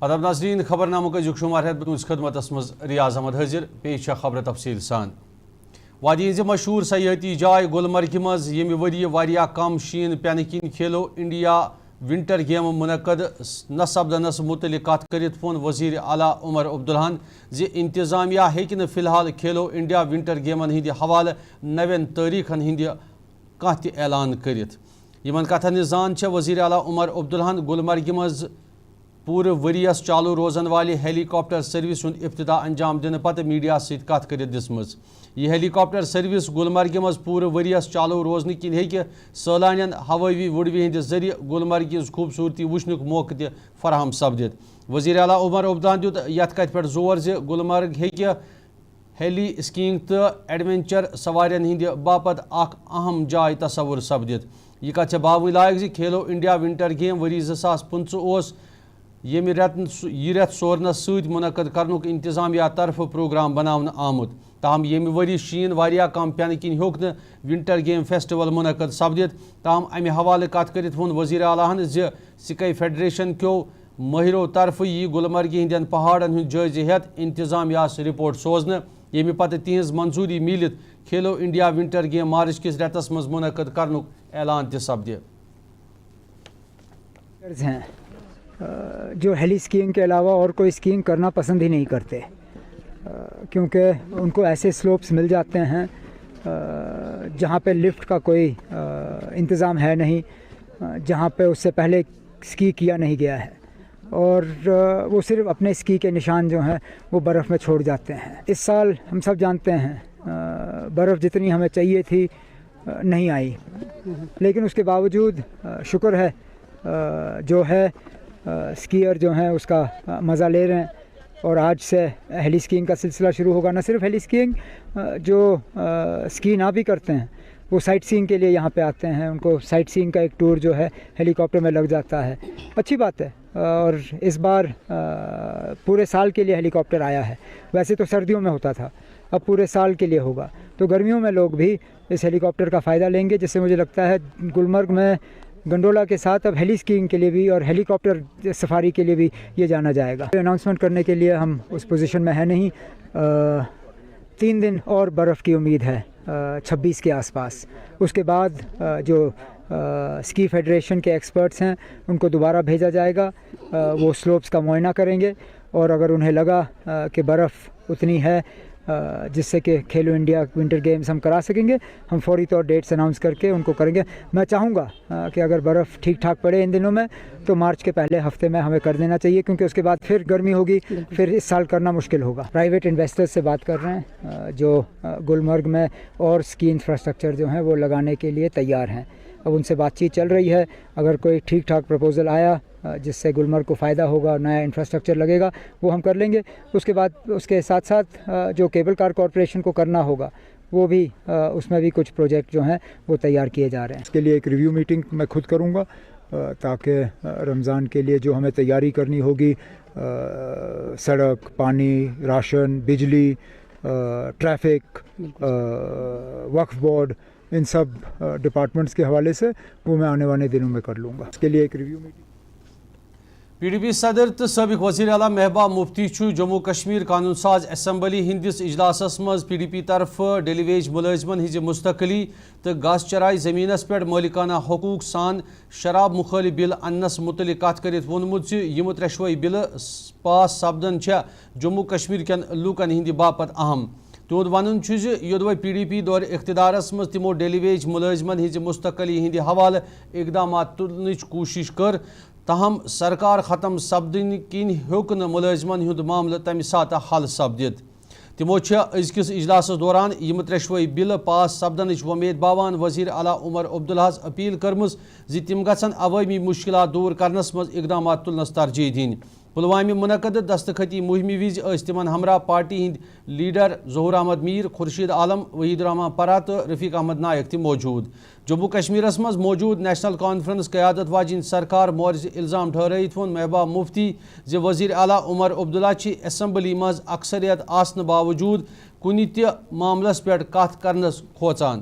ادب ناظرین خبرنامہ کا شمار ہے تہذ خدمت مز ریاض احمد حاضر پیش خبر تفصیل سان وادی ہز مشہور سیاحتی جائے گلمرگ مز یم وری واریاہ کم شین پینہ کن کھیلو انڈیا ونٹر گیم منعقد نہ سپدنس متعلق کت کرت وون وزیر اعلیٰ عمر عبداللہ زِ انتظامیہ ہیکہ فی الحال کھیلو انڈیا ونٹر گیمن ہند حوالہ نوین تاریخن ہند کانٛہہ تہِ اعلان کرت یمن کتھن زان وزیر اعلیٰ عمر عبداللہ گلمرگ مز پورٕ ؤریس چالو روزن والہِ ہیلی کاپٹر سروس ہُنٛد افتتاح انجام دنہٕ پتہٕ میڈیا سۭتۍ کتھ کٔرِتھ دِژمٕژ یہ ہیلی کاپٹر سروس گلمرگ مز پورٕ ؤریس چالو روزنہٕ کِنۍ ہیٚکہِ سٲلانین ہوٲیی وُڈوِ ہٕنٛدِ ذٔریعہٕ گلمرگ ہٕنٛز خوٗبصوٗرتی وٕچھنُک موقعہٕ تہِ فراہم سپدِتھ وزیر اعلیٰ عمر عبداللہ دیُت یتھ کتھِ پٮ۪ٹھ زور زِ گلمرگ ہیٚکہِ ہیلی سکیئنگ تہٕ ایڈونچر سوارین ہٕنٛدِ باپتھ اکھ اہم جاے تصور سپدِتھ یہ کتھ چھےٚ باونہِ لایق زِ کھیلو انڈیا ونٹر گیم ؤری 2015 اوس ییٚمہِ رٮ۪تھ سورنس سۭتۍ منعقد کرنُک انتظامیہ طرفہٕ پروگرام بناونہٕ آمُت تاہم ییٚمہِ ؤری شیٖن واریاہ کم پینہٕ کِنۍ ہیوٚک نہٕ ونٹر گیم فیسٹول منعقد سپدِتھ تاہم امہِ حوالہٕ کتھ کٔرِتھ ووٚن وزیر اعلیٰ ہن زِ سکائی فیڈریشن کیو مٲہرو طرفہٕ یی گلمرگہِ ہٕنٛدٮ۪ن پہاڑن ہُنٛد جٲیزٕ ہٮ۪تھ انتظامیہس رپورٹ سوزنہٕ ییٚمہِ پتہٕ تِہنٛز منظوٗری میٖلِتھ کھیلو انڈیا ونٹر گیم مارچ کِس رٮ۪تس منٛز منعقد کرنُک اعلان تہِ سپدِ جو ہیلی اسکیئنگ کے علاوہ اور کوئی اسکیئنگ کرنا پسند ہی نہیں کرتے کیونکہ ان کو ایسے سلوپس مل جاتے ہیں جہاں پہ لفٹ کا کوئی انتظام ہے نہیں، جہاں پہ اس سے پہلے اسکی کیا نہیں گیا ہے اور وہ صرف اپنے اسکی کے نشان جو ہیں وہ برف میں چھوڑ جاتے ہیں۔ اس سال ہم سب جانتے ہیں برف جتنی ہمیں چاہیے تھی نہیں آئی، لیکن اس کے باوجود شکر ہے جو ہے اسکیئر جو ہیں اس کا مزہ لے رہے ہیں اور آج سے ہیلی اسکیئنگ کا سلسلہ شروع ہوگا۔ نہ صرف ہیلی اسکیئنگ، جو اسکی نہ بھی کرتے ہیں وہ سائٹ سینگ کے لیے یہاں پہ آتے ہیں، ان کو سائٹ سینگ کا ایک ٹور جو ہے ہیلی کاپٹر میں لگ جاتا ہے، اچھی بات ہے۔ اور اس بار پورے سال کے لیے ہیلی کاپٹر آیا ہے، ویسے تو سردیوں میں ہوتا تھا، اب پورے سال کے لیے ہوگا، تو گرمیوں میں لوگ بھی اس ہیلی کاپٹر کا فائدہ لیں گے، جس سے مجھے لگتا ہے گلمرگ میں گنڈولا کے ساتھ اب ہیلی اسکیئنگ کے لیے بھی اور ہیلی کاپٹر سفاری کے لیے بھی یہ جانا جائے گا۔ اناؤنسمنٹ کرنے کے لیے ہم اس پوزیشن میں ہیں نہیں، 3 دن اور برف کی امید ہے 26 کے آس پاس، اس کے بعد جو اسکی فیڈریشن کے ایکسپرٹس ہیں ان کو دوبارہ بھیجا جائے گا، وہ سلوپس کا معائنہ کریں گے اور اگر انہیں لگا کہ برف اتنی ہے جس سے کہ کھیلو انڈیا ونٹر گیمز ہم کرا سکیں گے، ہم فوری طور ڈیٹس اناؤنس کر کے ان کو کریں گے۔ میں چاہوں گا کہ اگر برف ٹھیک ٹھاک پڑے ان دنوں میں تو مارچ کے پہلے ہفتے میں ہمیں کر دینا چاہیے، کیونکہ اس کے بعد پھر گرمی ہوگی، پھر اس سال کرنا مشکل ہوگا۔ پرائیویٹ انویسٹرز سے بات کر رہے ہیں جو گلمرگ میں اور اسکی انفراسٹرکچر جو ہیں وہ لگانے کے لیے تیار ہیں، اب ان سے بات چیت چل رہی ہے، اگر کوئی ٹھیک ٹھاک پروپوزل آیا جس سے گلمرگ کو فائدہ ہوگا، نیا انفراسٹرکچر لگے گا، وہ ہم کر لیں گے۔ اس کے بعد اس کے ساتھ ساتھ جو کیبل کار کارپوریشن کو کرنا ہوگا وہ بھی اس میں بھی کچھ پروجیکٹ جو ہیں وہ تیار کیے جا رہے ہیں۔ اس کے لیے ایک ریویو میٹنگ میں خود کروں گا تاکہ رمضان کے لیے جو ہمیں تیاری کرنی ہوگی، سڑک، پانی، راشن، بجلی، ٹریفک، وقف بورڈ، ان سب ڈپارٹمنٹس کے حوالے سے وہ میں آنے والے دنوں میں کر لوں گا۔ اس کے لیے ایک review meeting. P D P صدر تو سابق وزیر اعلیٰ محبوبہ مفتی جموں کشمیر قانون ساز اسمبلی ہندس اجلاسس مز پی ڈی پی طرف ڈیلی ویج ملازمن ہز مستقلی تو گاس چرائی زمینس پہ مالکانہ حقوق سان شراب مخالف بل انس متعلق کت کرت وونمت یم ترشوئی بل پاس سپدن جموں کشمیر کین لوکن ہند باپت اہم۔ تہد ون یودوے پی ڈی پی دور اقتدارس مز تمو ڈیلی ویج ملازمن ہز مستقلی ہند حوالہ اقدامات تلنچ کوشش کر، تاہم سرکار ختم سپدن کن ہیوک نہ ملازمن ہند معاملہ تمہ سات حل سپدت۔ تمو ازکس اجلاسس دوران یم ترشوئی بل پاس سپدنچ ومید باوان وزیر اعلیٰ عمر عبداللہ اپیل کرمز زِ تم گژھن عوامی مشکلات دور کرنس مز اقدامات تلنس ترجیح دن۔ پلوامہ منعقد دستخطی مہمہ وز تمن ہمراہ پارٹی ہند لیڈر ظہور احمد میر، خورشید عالم، وحید الرحمان پرہ تو رفیق احمد نائک تہ موجود۔ جموں کشمیرس مز موجود نیشنل کانفرنس قیادت واجن سرکار مورز الزام ٹھہرائت وون محبوبہ مفتی زِ وزیر اعلیٰ عمر عبداللہ چھ اسمبلی مز اکثریت آسن باوجود کنہ تہ معاملس پہ کت کرنس کھوژان۔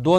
2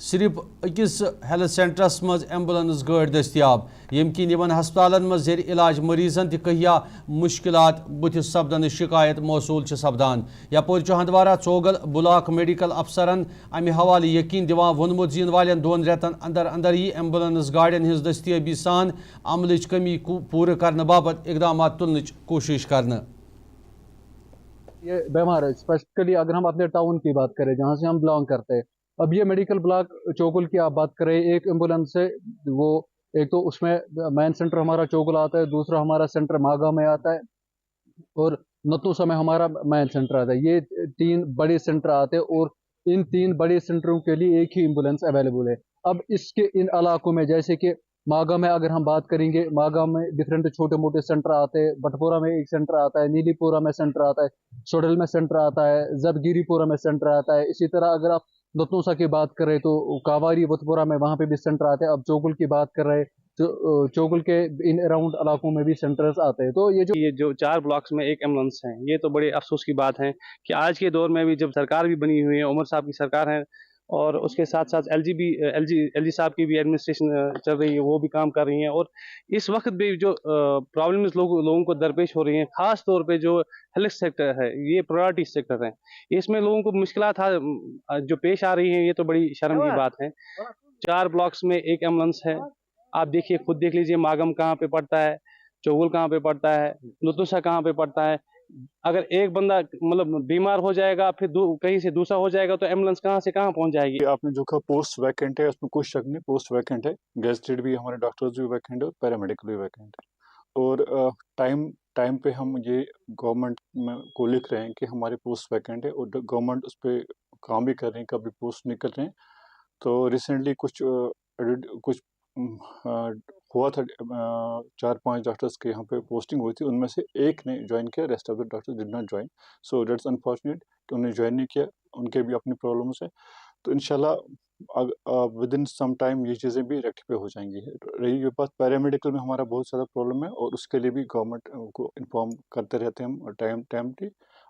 صرف اکس ہیلتھ سینٹرس مز ایمبولینس گاڑی دستیاب یم کن یمن ہسپتالن مز زیر علاج مریضن تہیا مشکلات بتس سپدن شکایت موصول سپدان یپور ہندوارہ ژوگل بلاک میڈیکل افسرن امہ حوالہ یقین دیوان وونمت زین والن 2 ریتن اندر اندر ہی ایمبولینس گاڑین ہز دستیابی سان عملچ کمی پور کرنے باپت اقدامات تلنچ کوشش کرنا. یہ بیمار ہے اسپیشلی اگر ہم اپنے ٹاؤن کی بات کریں جہاں سے ہم بلانگ کرتے ہیں. اب یہ میڈیکل بلاک چوگل کی آپ بات کریں, ایک ایمبولینس سے وہ ایک تو اس میں مین سینٹر ہمارا چوگل آتا ہے, دوسرا ہمارا سینٹر ماگا میں آتا ہے اور نتوسا میں ہمارا مین سینٹر آتا ہے. یہ 3 بڑے سینٹر آتے ہیں اور ان 3 بڑے سینٹروں کے لیے ایک ہی ایمبولینس اویلیبل ہے. اب اس کے ان علاقوں میں جیسے کہ ماگا میں اگر ہم بات کریں گے, ماگا میں ڈفرینٹ چھوٹے موٹے سینٹر آتے ہیں, بٹپورہ میں ایک سینٹر آتا ہے, نیلی پورہ میں سینٹر آتا ہے, سوڈل میں سینٹر آتا ہے, زبگیری پورہ میں سینٹر آتا ہے. اسی طرح اگر آپ نتوسا کی بات کریں تو کاواری بتپورہ میں وہاں پہ بھی سینٹر آتے ہیں. اب چوگل کی بات کر رہے تو چوگل کے ان اراؤنڈ علاقوں میں بھی سینٹرز آتے ہیں. تو یہ جو 4 بلاکس میں ایک ایمبولینس ہیں, یہ تو بڑے افسوس کی بات ہے کہ آج کے دور میں بھی جب سرکار بھی بنی ہوئی ہے, عمر صاحب کی سرکار ہے اور اس کے ساتھ ساتھ ایل جی صاحب کی بھی ایڈمنسٹریشن چل رہی ہے, وہ بھی کام کر رہی ہیں. اور اس وقت بھی جو پرابلمز لوگوں کو درپیش ہو رہی ہیں, خاص طور پہ جو ہیلتھ سیکٹر ہے, یہ پرائرٹی سیکٹر ہے, اس میں لوگوں کو مشکلات جو پیش آ رہی ہیں, یہ تو بڑی شرم کی بات ہے. 4 بلاکس میں ایک ایمبولینس ہے. آپ دیکھیے, خود دیکھ لیجئے ماگم کہاں پہ پڑتا ہے, چوگل کہاں پہ پڑتا ہے, نتوسا کہاں پہ پڑتا ہے. اگر ایک بندہ مطلب بیمار ہو جائے گا, پھر کہیں سے دوسرا ہو جائے گا, تو ایمبولینس کہاں سے کہاں پہنچ جائے گی. آپ نے جو کہا پوسٹ ویکنٹ ہے, اس میں کوئی شک نہیں, پوسٹ ویکنٹ ہے. گیزٹڈ بھی ہمارے ڈاکٹرز بھی ویکنٹ ہے اور پیرامیڈیکل بھی ویکنٹ ہے. اور ٹائم پہ ہم یہ گورنمنٹ کو لکھ رہے ہیں کہ ہمارے پوسٹ ویکنٹ ہے اور گورنمنٹ اس پہ کام بھی کر رہے ہیں, کبھی پوسٹ نکل رہے ہیں. تو ریسنٹلی کچھ ہوا تھا, 4-5 ڈاکٹرز کے یہاں پہ پوسٹنگ ہوئی تھی, ان میں سے ایک نے جوائن کیا, rest of the doctors did not join. So that's unfortunate کہ انہوں نے جوائن نہیں کیا, ان کے بھی اپنی پرابلمس ہیں. تو انشاءاللہ ود ان سم ٹائم یہ چیزیں بھی ریکٹیفائی ہو جائیں گی. رہی یہ بات پیرامیڈیکل میں, ہمارا بہت زیادہ پرابلم ہے اور اس کے لیے بھی گورنمنٹ کو انفارم کرتے رہتے ہیں ہم ٹائملی,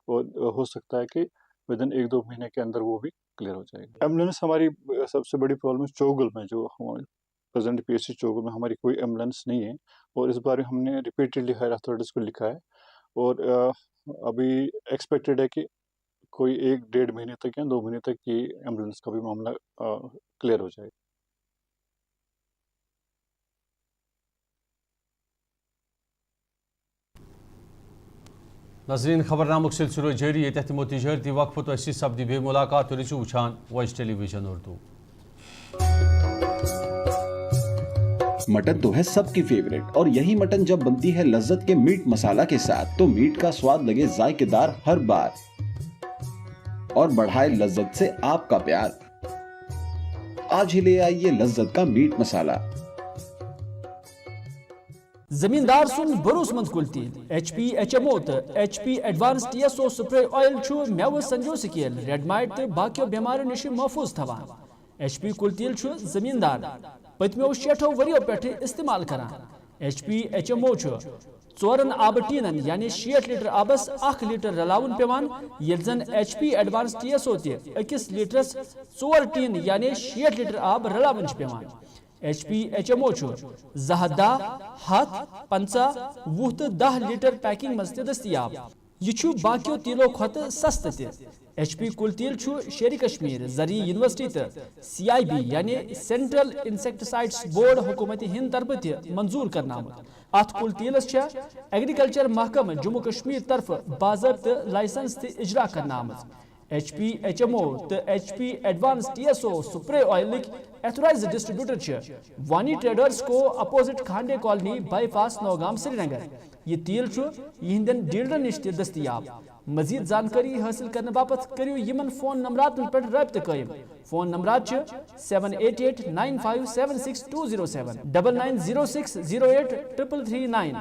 اور ہو سکتا ہے کہ ود ان 1-2 مہینے کے اندر وہ بھی کلیئر ہو جائے گا. ایمبولینس ہماری سب سے بڑی پرابلم چوگل میں, جو ہمارے پریزنٹ پی ایچ سی چوگل میں ہماری کوئی ایمبولینس نہیں ہے, اور اس بارے ہم نے ریپیٹڈلی ہائر اتھارٹیز کو لکھا ہے. اور ابھی ایکسپیکٹڈ ہے کہ کوئی 1-1.5 مہینے تک یا 2 مہینے تک یہ ایمبولینس کا بھی معاملہ کلیئر ہو جائے گا. ناظرین, خبر نامک سلسلہ جاری, یہ تمو تجارتی وقفہ تو اسی سپدی بے ملاقات, تو رسو وچھان وائس ٹیلی ویژن اردو. مٹن تو ہے سب کی فیوریٹ, اور یہی مٹن جب بنتی ہے لذت کے میٹ مسالہ کے ساتھ, تو میٹ کا سواد لگے ذائقے دار ہر بار اور بڑھائے لذت سے آپ کا پیار. آج ہی لے آئیے لذت کا میٹ مسالہ. زمیندار سن بروس مند کل تیل HP HMO تو HP advance TSO spray oil چھو میو سنجو سکیل, ریڈ مائٹ تو باقیو بیماریوں نش محفوظ تھوان. HP کل تیل چھو زمیندار پتمیو 60 وریو پیٹھ استعمال کران. HP HMO چھو 4 آب ٹینن یعنی 60 لیٹر آبس 1 لیٹر رلاون پیوان, یل زن HP ایڈوانس TSO تی 1 لیٹرس 4 ٹین یعنی 60 لیٹر آب رلاون پیوان. HP HMO چھو 10 50 20 تو 10 لیٹر پیکنگ مز دستیاب. یہ چھو باقیو تیلو کھت سست تی. HP کل تیل چھو شیر کشمیر, زرعی یونیورسٹی تو CIB یعنی سینٹرل انسیکٹسائڈس بورڈ حکومت ہند طرف تی منظور کرنا آمد. ات کل تیلس چھا ایگریکلچر محکمہ جموں کشمیر طرف باضابطہ لائسنس تی اجرا کرنا آمد. HP HMO تو HP advance TSO spray oil authorised distributor چھے وانی ٹریڈرز کو opposite Khanday colony bypass Nowgam Srinagar. یہ تیل چھو یہندن ڈیلر نش دستیاب. مزید جانکاری حاصل کرنے باپت کریو یمن فون نمبرات پر رابطہ قائم. فون نمبرات چھے 7889576207 9906083339.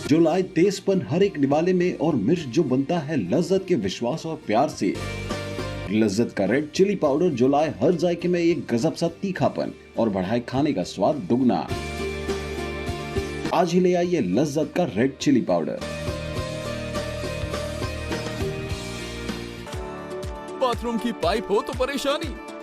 جو لائے تیز پن ہر ایک نوالے میں, اور مرچ جو بنتا ہے لذت کے وشواس اور پیار سے. لذت کا ریڈ چلی پاؤڈر جو لائے ہر ذائقے میں ایک گزب سا تیکھا پن اور بڑھائے کھانے کا سواد دگنا. آج ہی لے آئیے لذت کا red chilli powder. Bath room کی پائپ ہو تو پریشانی,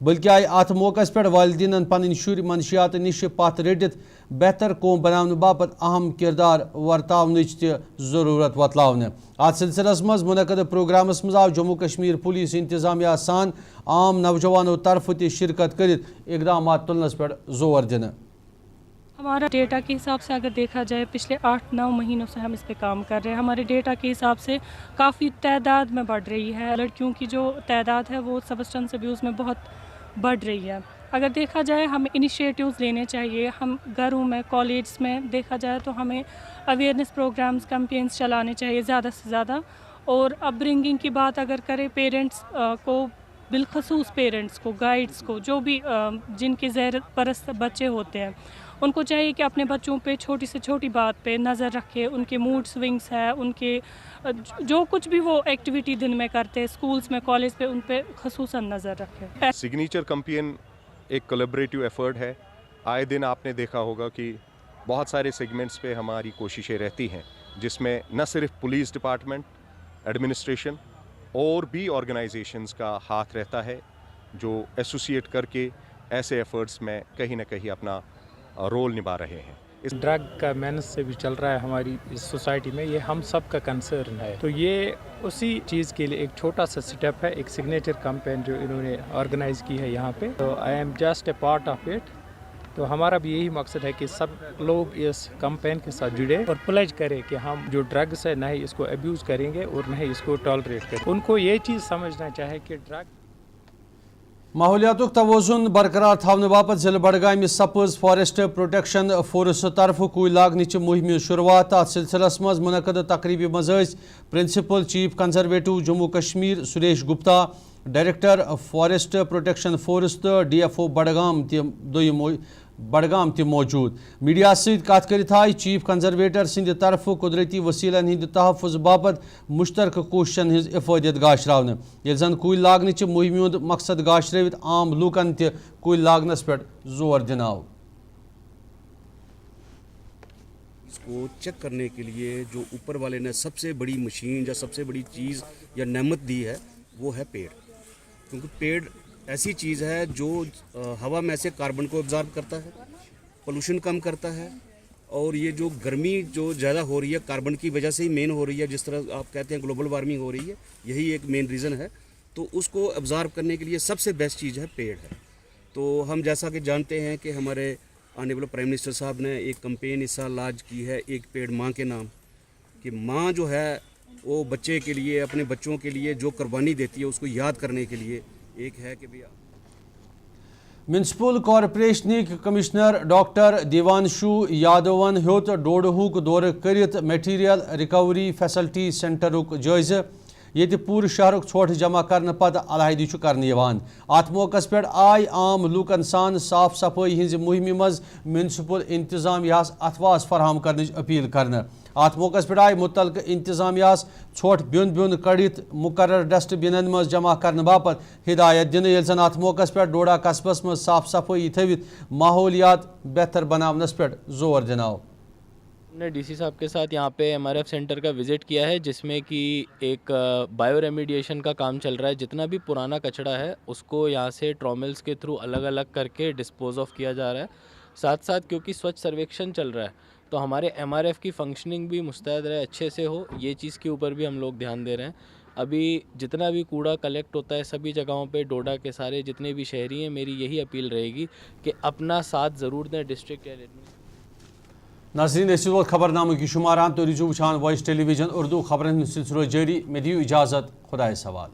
بلکہ آئی ات موقع پہ والدین پن شر منشیات نش پت رٹت بہتر قوم بنانے باپت اہم کردار ورتاونچ تہ ضرورت وتلاونہ. ات سلسلس مز منعقد پروگرامس مز آو جموں کشمیر پولیس انتظامیہ سان عام نوجوانوں طرف تہ شرکت کرت اقدامات تلنس پہ زور دنہ. ہمارا ڈیٹا کے حساب سے اگر دیکھا جائے پچھلے 8-9 مہینوں سے ہم اس پہ کام کر رہے ہیں. ہمارے ڈیٹا کے حساب سے کافی تعداد میں بڑھ رہی ہے. لڑکیوں کی جو تعداد ہے وہ سبسٹنس ابیوز میں بہت بڑھ رہی ہے. اگر دیکھا جائے ہمیں انیشیٹیوز لینے چاہیے. ہم گھروں میں کالجز میں دیکھا جائے تو ہمیں اویئرنیس پروگرامز کمپینز چلانے چاہیے زیادہ سے زیادہ. اور اپ برنگنگ کی بات اگر کریں پیرنٹس کو, بالخصوص پیرنٹس کو, گائیڈس کو, جو بھی جن کے زیر پرست بچے ہوتے ہیں ان کو چاہیے کہ اپنے بچوں پہ چھوٹی سے چھوٹی بات پہ نظر رکھے. ان کے موڈ سوئنگس ہے, ان کے جو کچھ بھی وہ ایکٹیویٹی دن میں کرتے ہیں اسکولز میں کالج پہ, ان پہ خصوصاً نظر رکھے. سگنیچر کمپین ایک کولیبریٹو ایفرٹ ہے. آئے دن آپ نے دیکھا ہوگا کہ بہت سارے سیگمنٹس پہ ہماری کوششیں رہتی ہیں جس میں نہ صرف پولیس ڈپارٹمنٹ, ایڈمنسٹریشن اور بھی آرگنائزیشنز کا ہاتھ رہتا ہے جو ایسوسیٹ کر کے ایسے ایفرٹس میں کہیں نہ کہیں اپنا رول نبھا رہے ہیں. اس ڈرگ کا مینس سے بھی چل رہا ہے ہماری اس سوسائٹی میں, یہ ہم سب کا کنسرن ہے. تو یہ اسی چیز کے لیے ایک چھوٹا سا سٹیپ ہے, ایک سگنیچر کمپین جو انہوں نے آرگنائز کی ہے یہاں پہ. تو I am just a part of it. تو ہمارا بھی یہی مقصد ہے کہ سب لوگ اس کمپین کے ساتھ جڑے اور پلیج کریں کہ ہم جو ڈرگس ہے نہ ہی اس کو ابیوز کریں گے اور نہ ہی اس کو ٹالریٹ کریں. ان کو یہ چیز سمجھنا چاہے کہ ڈرگ ماحولیات توازن برقرار تھاؤنہ باپت ضلع بڈگام سپز فارسٹ پروٹیکشن فورس طرف کُلۍ لاگنچ مہم شروعات. ات سلسلس مز منعقد تقریبی مز principal chief conservator Jammu Kashmir Suresh Gupta, director forest protection force تو DFO بڈگام تہ موجود. میڈیا ست کت کرت آئی چیف کنزرویٹر سند طرف قدرتی وسیلن ہند تحفظ باپت مشترکہ کوششن ہز افادیت گاشراونہ, یل زن کُلۍ لاگنچ مہم ہند مقصد گاشروت عام لوکن تہ کُلۍ لاگنس پہ زور دن آو. اس کو چیک کرنے کے لیے جو اوپر والے نے سب سے بڑی مشین یا سب سے بڑی چیز یا نعمت دی ہے وہ ہے پیڑ. کیونکہ پیڑ ایسی چیز ہے جو ہوا میں سے کاربن کو ابزارب کرتا ہے, پولوشن کم کرتا ہے, اور یہ جو گرمی جو زیادہ ہو رہی ہے کاربن کی وجہ سے ہی مین ہو رہی ہے, جس طرح آپ کہتے ہیں گلوبل وارمنگ ہو رہی ہے, یہی ایک مین ریزن ہے. تو اس کو ابزارب کرنے کے لیے سب سے بیسٹ چیز ہے پیڑ ہے. تو ہم جیسا کہ جانتے ہیں کہ ہمارے آنریبل پرائم منسٹر صاحب نے ایک کمپین اس سال لانچ کی ہے, ایک پیڑ ماں کے نام, کہ ماں جو ہے وہ بچے کے لیے, اپنے بچوں کے لیے جو قربانی دیتی ہے اس کو یاد کرنے کے لیے ایک ہے کہ میونسپل کارپوریشن کمشنر ڈاکٹر دیوانشو یادون ہیوت ڈوڈہک دور کرت میٹیریل ریکوری فیسلٹی سینٹرک جائزہ, یہ پور شہرک ژھوٹ جمع کرنے پتہ علیحدگی کرنے. ات موقع پہ آئی عام لوکن سان صاف صفائی ہز مہم مز میونسپل انتظامیہ اتواس فراہم کرنے اپیل کرنے. ات موقع پہ آئی متعلقہ انتظامیہ ژھوٹ بیون بیون کڑت مقرر ڈسٹ بنن مز جمع کرنے باپت ہدایت دن, یل زن ات موقع پہ ڈوڈا قصبس مز صاف صفائی تھوت ماحولیات بہتر بناونس پہ زور دن آو. ہم نے DC صاحب کے ساتھ یہاں پہ MRF سینٹر کا وزٹ کیا ہے جس میں کہ ایک بایو ریمیڈیشن کا کام چل رہا ہے. جتنا بھی پرانا کچڑا ہے اس کو یہاں سے ٹراملز کے تھرو الگ الگ کر کے ڈسپوز آف کیا جا رہا ہے. ساتھ ساتھ کیونکہ سوچھ سرویکشن چل رہا ہے تو ہمارے MRF کی فنکشننگ بھی مستعد رہے, اچھے سے ہو, یہ چیز کے اوپر بھی ہم لوگ دھیان دے رہے ہیں. ابھی جتنا بھی کوڑا کلیکٹ ہوتا ہے سبھی جگہوں پہ ڈوڈا کے سارے جتنے بھی شہری ہیں, میری یہی اپیل رہے گی کہ اپنا ساتھ ضرور دیں ڈسٹرکٹ. ناظرین اس وقت خبر نامہ کی شماران تو رجوع وچھان وائس ٹیلی ویژن اردو خبرن سلسلہ جاری. میں دیو اجازت, خدا سوال.